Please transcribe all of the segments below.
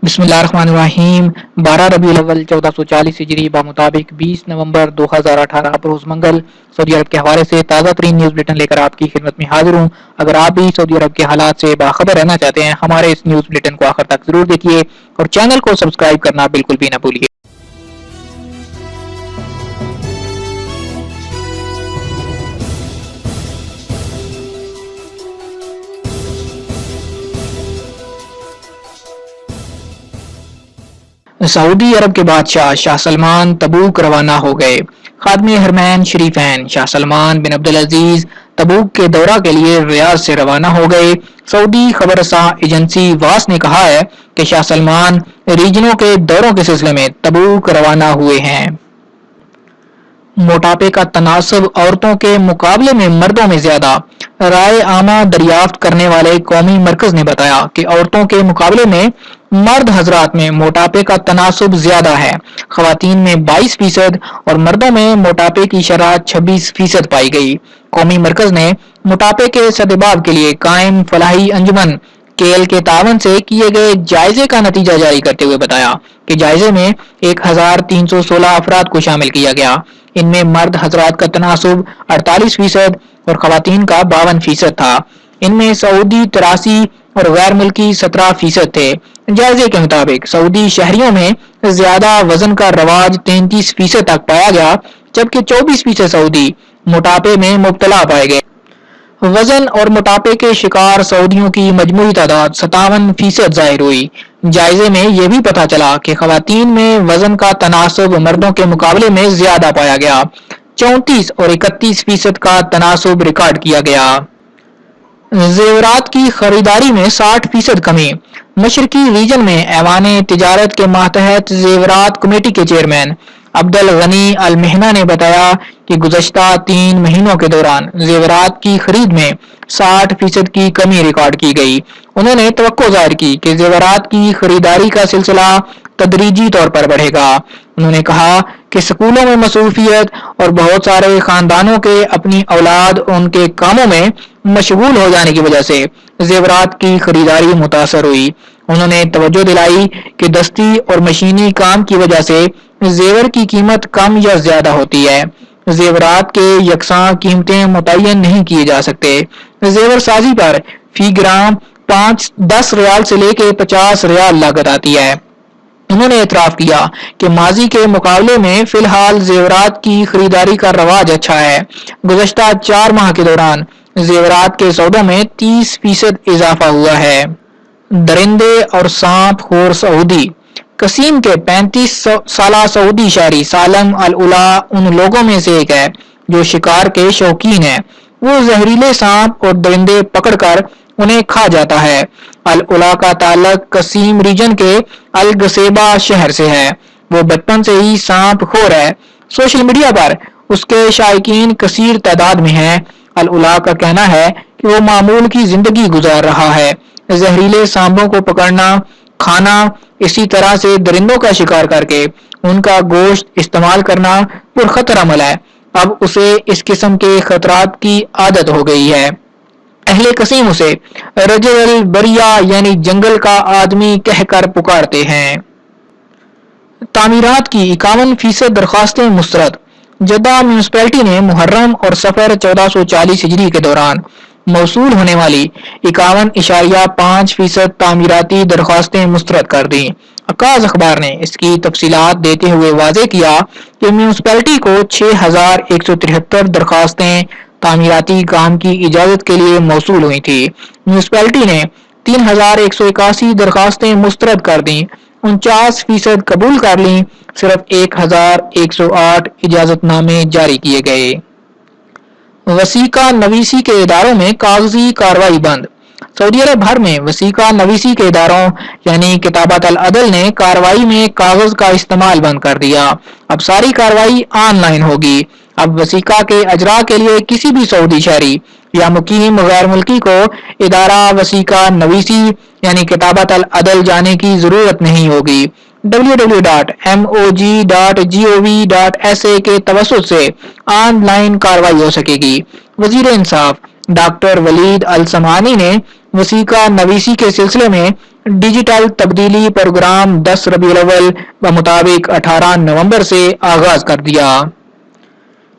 बिस्मिल्लाहिर्रहमानिर्रहीम 12 रबीउल अव्वल 1440 हिजरी मुताबिक 20 नवंबर 2018 बरोज मंगल सऊदी अरब के हवाले से ताज़ा तरीन न्यूज़ बुलेटिन लेकर आपकी खिदमत में हाजिर हूँ। अगर आप भी सऊदी अरब के हालात से बाखबर रहना चाहते हैं, हमारे इस न्यूज़ बुलेटिन को आखिर तक जरूर देखिए और चैनल को सब्सक्राइब करना बिल्कुल भी न भूलिए। सऊदी अरब के बादशाह शाह सलमान तबूक रवाना हो गए। खादमे हरमैन शरीफैन शाह सलमान बिन अब्दुल अजीज तबूक के दौरा के लिए रियाद से रवाना हो गए। सऊदी खबरसां एजेंसी वास ने कहा है कि शाह सलमान रीजनों के दौरों के सिलसिले में तबूक रवाना हुए हैं। मोटापे का तनासब औरतों के मुकाबले में मर्दों में ज्यादा। राय आमा दरियाफ्त करने वाले कौमी मरकज ने बताया कि औरतों के मुकाबले में मर्द हजरात में मोटापे का तनासब ज्यादा है। खवातीन में 22% और मर्दों में मोटापे की शरह 26% पाई गई। कौमी मरकज ने मोटापे के सदेबाब के लिए कायम फलाही अंजुमन केल के तावन से किए गए जायजे का नतीजा जारी करते हुए बताया कि जायजे में 1316 अफराद को शामिल किया गया। इनमें मर्द हजरात का तनासब 48% और खवातीन का 52% था। इनमें सऊदी 83 और गैर मुल्की 17% थे। जायजे के मुताबिक सऊदी शहरियों में ज्यादा वजन का रवाज 33% तक पाया गया, जबकि 24% सऊदी मोटापे में मुब्तला पाए गए। वजन और मोटापे के शिकार सऊदियों की मजमूई तादाद 57% जाहिर हुई। जायजे में यह भी पता चला कि खवातीन में वजन का तनासब मर्दों के मुकाबले में ज्यादा पाया गया। 34 और 31% का तनासब रिकॉर्ड किया गया। जेवरात की खरीदारी में 60% कमी। मशरकी रीजन में ऐवान तिजारत के मातहत जेवरात कमेटी के चेयरमैन अब्दुल गनी अल मेहना ने बताया कि गुज़श्ता 3 महीनों के दौरान जेवरात की खरीद में 60% की कमी रिकॉर्ड की गई। उन्होंने तवक्को जाहिर की कि जेवरात की खरीदारी का सिलसिला तदरीजी तौर पर बढ़ेगा। उन्होंने कहा कि स्कूलों में मसरूफियत और बहुत सारे खानदानों के अपनी औलाद उनके कामों में मशगूल हो जाने की वजह से जेवरात की खरीदारी मुतासर हुई। उन्होंने तवज्जो दिलाई कि दस्ती और मशीनी काम की वजह से जेवर की कीमत कम या ज्यादा होती है। जेवरात के यकसां कीमतें मुतय्यन नहीं किए जा सकते। जेवर साजी पर फी ग्राम 5-10 रियाल से लेकर 50 रियाल लागत आती है। उन्होंने एतराफ किया कि माजी के मुकाबले में फिलहाल जेवरात की खरीदारी का रवाज अच्छा है। गुज़श्ता 4 माह के दौरान जेवरात के सौदों में 30% इजाफा हुआ है। दरिंदे और सांप खोर सऊदी। कसीम के 35 साला सऊदी शहरी सालम अल उला उन लोगों में से एक है जो शिकार के शौकीन है। वो जहरीले सांप और दरिंदे पकड़कर उन्हें खा जाता है। अल उला का ताल्लुक कसीम रीजन के अल गसेबा शहर से है। वो बचपन से ही सांप खोर है। सोशल मीडिया पर उसके शायकीन कसीर तादाद में हैं। अल उला का कहना है कि वो मामूल की जिंदगी गुजार रहा है। जहरीले सांपों को पकड़ना, खाना, इसी तरह से दरिंदों का शिकार करके उनका गोश्त इस्तेमाल करना पुरखतर अमल है। अब उसे इस किस्म के खतरात की आदत हो गई है। अहले कसीम उसे रजल बरिया यानी जंगल का आदमी कहकर पुकारते हैं। तामीरात की 51% दरखास्तें मुस्तरद। जद्दा म्यूनिसिपैलिटी ने मुहर्रम और सफर 1440 हिजरी के दौरान मौसूल होने वाली 51.5% तामीराती दरखास्तें मुस्तरद कर दी। अक्काज अखबार ने इसकी तफसीलात देते हुए वाज़ेह किया कि म्यूनिसिपैलिटी को 6173 दरखास्तें तामीराती काम की इजाजत के लिए मौसूल हुई थी। म्यूनिसिपैलिटी ने 3181 दरखास्तें मुस्तरद कर दी, 49% कबूल कर ली। सिर्फ 1108 इजाजतनामे जारी किए गए। वसीका नवीसी के इदारों में कागजी कार्रवाई बंद। सऊदी अरब भर में वसीका नवीसी के इदारों यानी किताबत अल अदल ने कार्रवाई में कागज का इस्तेमाल बंद कर दिया। अब सारी कार्रवाई ऑनलाइन होगी। अब वसीका के अजरा के लिए किसी भी सऊदी शहरी या मुकीम गैर मुल्की को इदारा वसीका नवीसी यानी किताबत अल अदल जाने की जरूरत नहीं होगी। www.mog.gov.sa के तवस्सुत से ऑनलाइन कार्रवाई हो सकेगी। वजीर इंसाफ ڈاکٹر ولید السمانی نے وسیقہ نویسی کے سلسلے میں ڈیجیٹل تبدیلی پروگرام 10 ربیع الاول بمطابق 18 نومبر سے آغاز کر دیا۔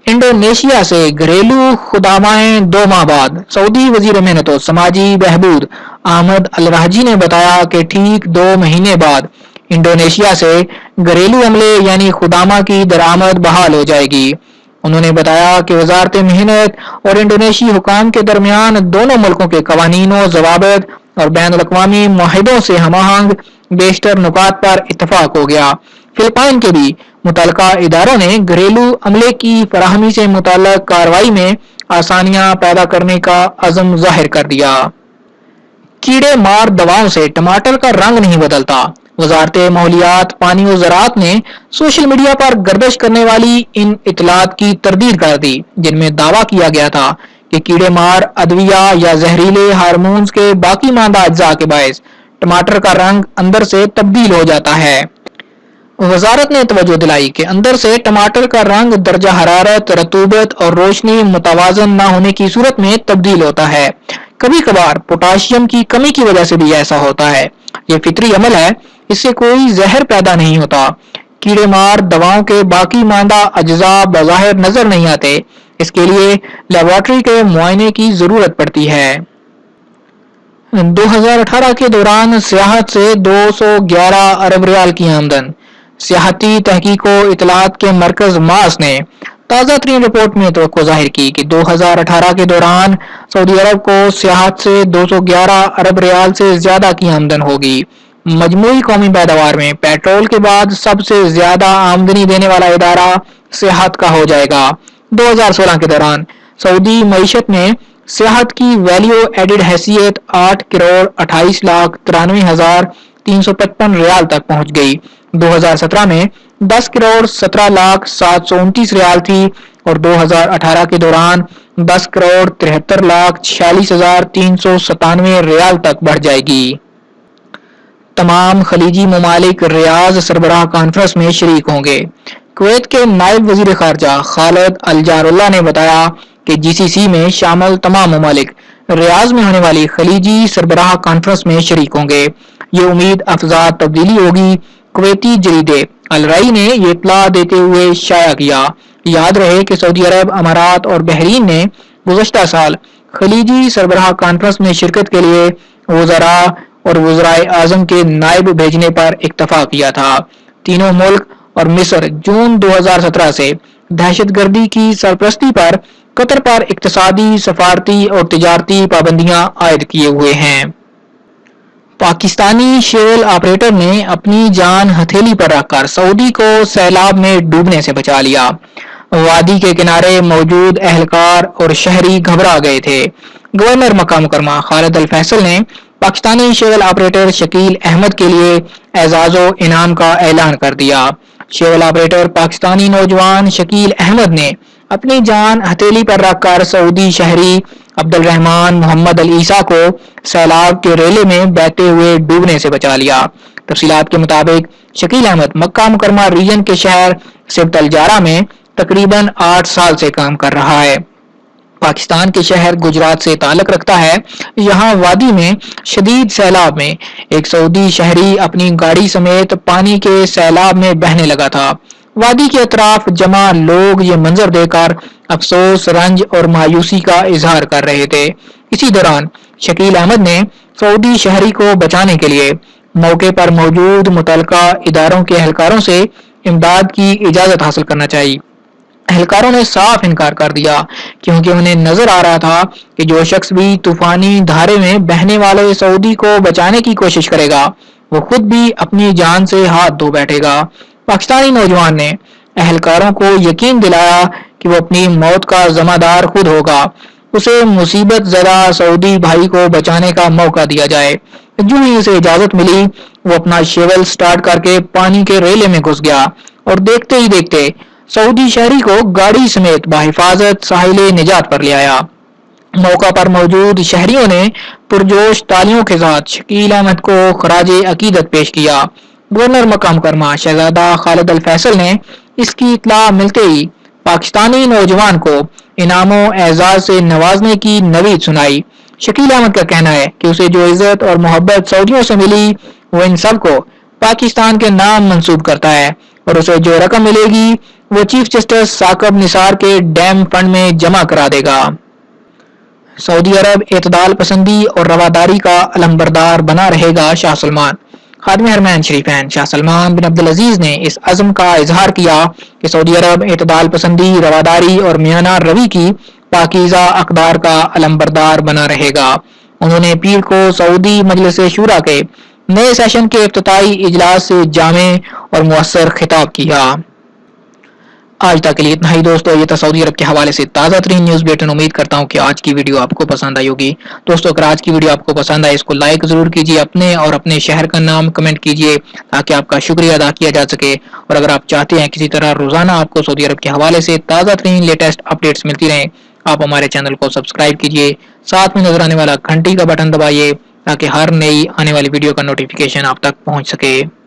انڈونیشیا سے گھریلو خدمائیں 2 ماہ بعد۔ سعودی وزیر محنت و سماجی بہبود احمد الراجی نے بتایا کہ ٹھیک 2 مہینے بعد انڈونیشیا سے گھریلو عملے یعنی خدامہ کی درآمد بحال ہو جائے گی۔ انہوں نے بتایا کہ وزارت محنت اور انڈونیشی حکام کے درمیان دونوں ملکوں کے قوانین و ضوابط اور بین الاقوامی معاہدوں سے ہم آہنگ بیشتر نکات پر اتفاق ہو گیا۔ فلپائن کے بھی متعلقہ اداروں نے گھریلو عملے کی فراہمی سے متعلق کارروائی میں آسانیاں پیدا کرنے کا عزم ظاہر کر دیا۔ کیڑے مار دواؤں سے ٹماٹر کا رنگ نہیں بدلتا۔ وزارت ماحولیات، پانی و زراعت نے سوشل میڈیا پر گردش کرنے والی ان اطلاعات کی تردید کر دی جن میں دعویٰ کیا گیا تھا کہ کیڑے مار ادویہ یا زہریلے ہارمونز کے باقی ماندہ اجزاء کے باعث ٹماٹر کا رنگ اندر سے تبدیل ہو جاتا ہے۔ وزارت نے توجہ دلائی کہ اندر سے ٹماٹر کا رنگ درجہ حرارت، رطوبت اور روشنی متوازن نہ ہونے کی صورت میں تبدیل ہوتا ہے۔ کبھی کبھار پوٹاشیم کی کمی کی وجہ سے بھی ایسا ہوتا ہے۔ یہ فطری عمل ہے، اس سے کوئی زہر پیدا نہیں ہوتا۔ کیڑے مار دواؤں کے باقی ماندہ اجزاء بظاہر نظر نہیں آتے، اس کے لیے لیبارٹری کے معائنے کی ضرورت پڑتی ہے۔ 2018 کے دوران سیاحت سے 211 ارب ریال کی آمدن۔ سیاحتی تحقیق و اطلاعات کے مرکز ماس نے تازہ ترین رپورٹ میں توقع ظاہر کی کہ 2018 کے دوران سعودی عرب کو سیاحت سے 211 ارب ریال سے زیادہ کی آمدن ہوگی۔ مجموعی قومی پیداوار میں پیٹرول کے بعد سب سے زیادہ آمدنی دینے والا ادارہ سیاحت کا ہو جائے گا۔ 2016 کے دوران سعودی معیشت میں سیاحت کی ویلیو ایڈڈ حیثیت 8 کروڑ 28 لاکھ 93 ہزار 355 ریال تک پہنچ گئی۔ 2017 میں 10 کروڑ 17 لاکھ 729 ریال تھی اور 2018 کے دوران 10 کروڑ 73 لاکھ 46 ہزار 397 ریال تک بڑھ جائے گی۔ تمام خلیجی ممالک ریاض سربراہ کانفرنس میں شریک ہوں گے۔ کویت کے نائب وزیر خارجہ خالد الجار اللہ نے بتایا کہ جی سی سی میں شامل تمام ممالک ریاض میں ہونے والی خلیجی سربراہ کانفرنس میں شریک ہوں گے۔ یہ امید افزا تبدیلی ہوگی۔ کویتی جریدے الرائی نے یہ اطلاع دیتے ہوئے شائع کیا۔ یاد رہے کہ سعودی عرب، امارات اور بحرین نے گزشتہ سال خلیجی سربراہ کانفرنس میں شرکت کے لیے وزراء اور وزرائے اعظم کے نائب بھیجنے پر اتفاق کیا تھا۔ تینوں ملک اور مصر جون 2017 سے دہشت گردی کی سرپرستی پر قطر پر اقتصادی، سفارتی اور تجارتی پابندیاں عائد کیے ہوئے ہیں۔ پاکستانی شیل آپریٹر نے اپنی جان ہتھیلی پر رکھ کر سعودی کو سیلاب میں ڈوبنے سے بچا لیا۔ وادی کے کنارے موجود اہلکار اور شہری گھبرا گئے تھے۔ گورنر مکہ مکرمہ خالد الفیصل نے پاکستانی شیل آپریٹر شکیل احمد کے لیے اعزاز و انعام کا اعلان کر دیا۔ شیل آپریٹر پاکستانی نوجوان شکیل احمد نے اپنی جان ہتھیلی پر رکھ کر سعودی شہری عبد الرحمان محمد العیسیٰ کو سیلاب کے ریلے میں بہتے ہوئے ڈوبنے سے بچا لیا۔ تفصیلات کے مطابق شکیل احمد مکہ مکرمہ ریجن کے شہر سبت الجارہ میں تقریباً 8 سال سے کام کر رہا ہے۔ پاکستان کے شہر گجرات سے تعلق رکھتا ہے۔ یہاں وادی میں شدید سیلاب میں ایک سعودی شہری اپنی گاڑی سمیت پانی کے سیلاب میں بہنے لگا تھا۔ وادی کے اطراف جمع لوگ یہ منظر دیکھ کر افسوس، رنج اور مایوسی کا اظہار کر رہے تھے۔ اسی دوران شکیل احمد نے سعودی شہری کو بچانے کے لیے موقع پر موجود متعلقہ اداروں کے اہلکاروں سے امداد کی اجازت حاصل کرنا چاہیے۔ اہلکاروں نے صاف انکار کر دیا کیونکہ انہیں نظر آ رہا تھا کہ جو شخص بھی طوفانی دھارے میں بہنے والے سعودی کو بچانے کی کوشش کرے گا وہ خود بھی اپنی جان سے ہاتھ دھو بیٹھے گا۔ پاکستانی نوجوان نے اہلکاروں کو یقین دلایا کہ وہ اپنی موت کا ذمہ دار خود ہوگا۔ اسے مصیبت زدہ سعودی بھائی کو بچانے کا موقع دیا جائے۔ جو ہی اسے اجازت ملی وہ اپنا شیول سٹارٹ کر کے پانی کے ریلے میں گھس گیا اور دیکھتے ہی دیکھتے سعودی شہری کو گاڑی سمیت بحفاظت ساحل نجات پر لے آیا۔ موقع پر موجود شہریوں نے پرجوش تالیوں کے ساتھ شکیل احمد کو خراج عقیدت پیش کیا۔ گورنر مکہ مکرمہ شہزادہ خالد الفیصل نے اس کی اطلاع ملتے ہی पाकिस्तानी नौजवान को इनामों एजाज से नवाजने की नवीद सुनाई। शकील अहमद का कहना है कि उसे जो इज्जत और मोहब्बत सऊदियों से मिली वो इन सबको पाकिस्तान के नाम मंसूब करता है और उसे जो रकम मिलेगी वो चीफ जस्टिस साकब निसार के डैम फंड में जमा करा देगा। सऊदी अरब एतदाल पसंदी और रवादारी का अलमबरदार बना रहेगा शाह सलमान। खादिम हरमैन शरीफैन शाह सलमान बिन अब्दुल अजीज ने इस अज़्म का इजहार किया कि सऊदी अरब एतदाल पसंदी, रवादारी और मियाना रवी की पाकीज़ा अक़दार का अलमबरदार बना रहेगा। उन्होंने पीर को सऊदी मजलिस शूरा के नए सेशन के इफ्तिताई इजलास से जामे और मुअस्सर खिताब किया। आज तक के लिए इतना ही दोस्तों। ये था सऊदी अरब के हवाले से ताज़ा तरीन न्यूज़ बुलेटिन। उम्मीद करता हूँ कि आज की वीडियो आपको पसंद आई होगी। दोस्तों अगर आज की वीडियो आपको पसंद आए इसको लाइक जरूर कीजिए, अपने और अपने शहर का नाम कमेंट कीजिए ताकि आपका शुक्रिया अदा किया जा सके। और अगर आप चाहते हैं किसी तरह रोजाना आपको सऊदी अरब के हवाले से ताज़ा तरीन लेटेस्ट अपडेट्स मिलती रहें, आप हमारे चैनल को सब्सक्राइब कीजिए, साथ में नजर आने वाला घंटी का बटन दबाइए ताकि हर नई आने वाली वीडियो का नोटिफिकेशन आप तक पहुँच सके।